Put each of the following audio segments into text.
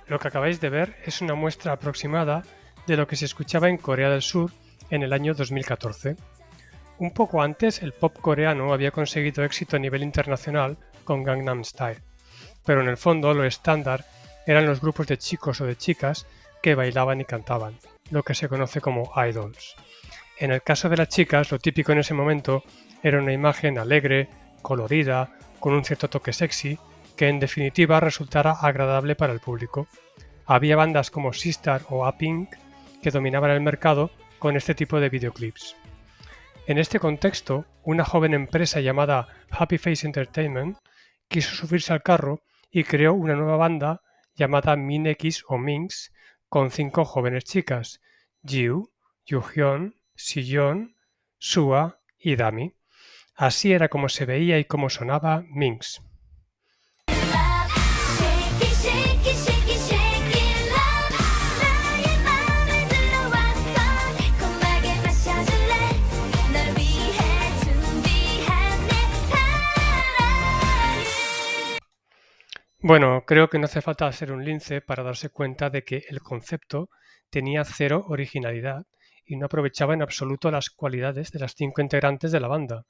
Lo que acabáis de ver es una muestra aproximada de lo que se escuchaba en Corea del Sur en el año 2014. Un poco antes, el pop coreano había conseguido éxito a nivel internacional con Gangnam Style, pero en el fondo lo estándar eran los grupos de chicos o de chicas que bailaban y cantaban, lo que se conoce como idols. En el caso de las chicas, lo típico en ese momento era una imagen alegre, colorida, con un cierto toque sexy, que en definitiva resultara agradable para el público. Había bandas como Sistar o A-Pink que dominaban el mercado con este tipo de videoclips. En este contexto, una joven empresa llamada Happy Face Entertainment quiso subirse al carro y creó una nueva banda llamada Minx o Minx con 5 jóvenes chicas, Jiu, Yuhyun, Siyeon, Sua y Dami. Así era como se veía y cómo sonaba Minx. Bueno, creo que no hace falta ser un lince para darse cuenta de que el concepto tenía cero originalidad y no aprovechaba en absoluto las cualidades de las 5 integrantes de la banda.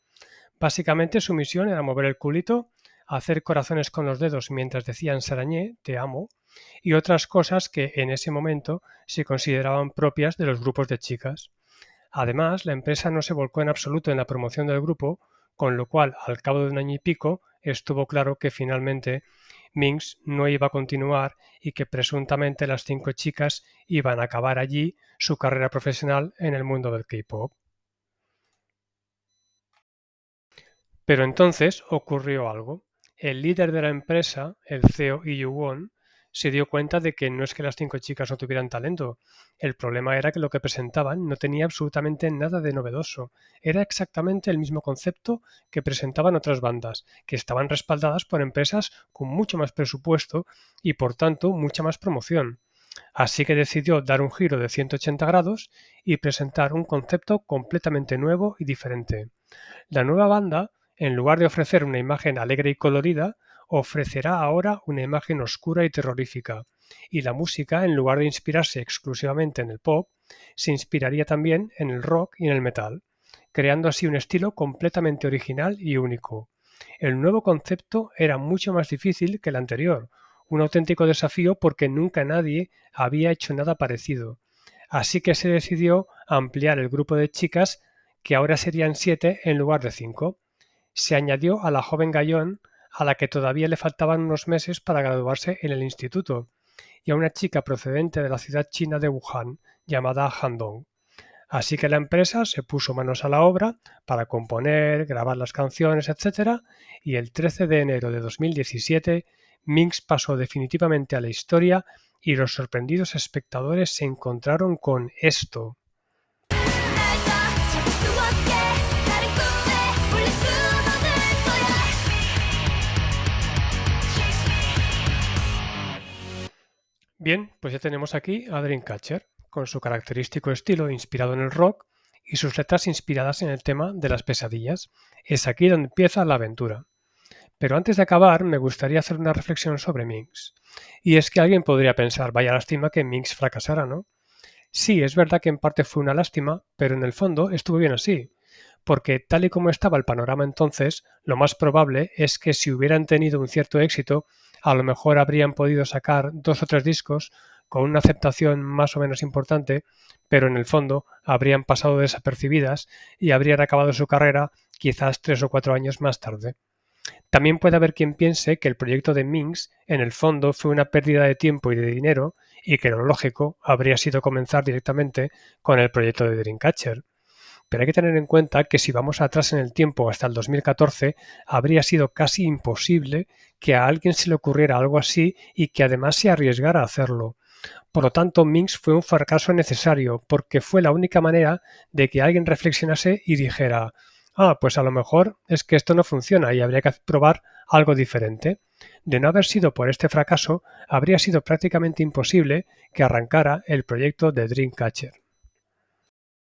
Básicamente su misión era mover el culito, hacer corazones con los dedos mientras decían Sarañé, te amo, y otras cosas que en ese momento se consideraban propias de los grupos de chicas. Además, la empresa no se volcó en absoluto en la promoción del grupo, con lo cual, al cabo de un año y pico, estuvo claro que finalmente Minx no iba a continuar y que presuntamente las 5 chicas iban a acabar allí su carrera profesional en el mundo del K-pop. Pero entonces ocurrió algo. El líder de la empresa, el CEO Lee Won, se dio cuenta de que no es que las 5 chicas no tuvieran talento. El problema era que lo que presentaban no tenía absolutamente nada de novedoso. Era exactamente el mismo concepto que presentaban otras bandas, que estaban respaldadas por empresas con mucho más presupuesto y por tanto mucha más promoción. Así que decidió dar un giro de 180 grados y presentar un concepto completamente nuevo y diferente. La nueva banda, en lugar de ofrecer una imagen alegre y colorida, ofrecerá ahora una imagen oscura y terrorífica. Y la música, en lugar de inspirarse exclusivamente en el pop, se inspiraría también en el rock y en el metal, creando así un estilo completamente original y único. El nuevo concepto era mucho más difícil que el anterior, un auténtico desafío porque nunca nadie había hecho nada parecido. Así que se decidió ampliar el grupo de chicas, que ahora serían 7 en lugar de 5. Se añadió a la joven Gallón, a la que todavía le faltaban unos meses para graduarse en el instituto, y a una chica procedente de la ciudad china de Wuhan, llamada Han Dong. Así que la empresa se puso manos a la obra para componer, grabar las canciones, etc. Y el 13 de enero de 2017, Minx pasó definitivamente a la historia y los sorprendidos espectadores se encontraron con esto. Bien, pues ya tenemos aquí a Dreamcatcher, con su característico estilo inspirado en el rock y sus letras inspiradas en el tema de las pesadillas. Es aquí donde empieza la aventura. Pero antes de acabar, me gustaría hacer una reflexión sobre Minx. Y es que alguien podría pensar, vaya lástima que Minx fracasara, ¿no? Sí, es verdad que en parte fue una lástima, pero en el fondo estuvo bien así, porque tal y como estaba el panorama entonces, lo más probable es que si hubieran tenido un cierto éxito, a lo mejor habrían podido sacar 2 o 3 discos con una aceptación más o menos importante, pero en el fondo habrían pasado desapercibidas y habrían acabado su carrera quizás 3 o 4 años más tarde. También puede haber quien piense que el proyecto de Minx en el fondo fue una pérdida de tiempo y de dinero y que lo lógico habría sido comenzar directamente con el proyecto de Dreamcatcher. Pero hay que tener en cuenta que si vamos atrás en el tiempo hasta el 2014, habría sido casi imposible que a alguien se le ocurriera algo así y que además se arriesgara a hacerlo. Por lo tanto, Minx fue un fracaso necesario porque fue la única manera de que alguien reflexionase y dijera, pues a lo mejor es que esto no funciona y habría que probar algo diferente. De no haber sido por este fracaso, habría sido prácticamente imposible que arrancara el proyecto de Dreamcatcher.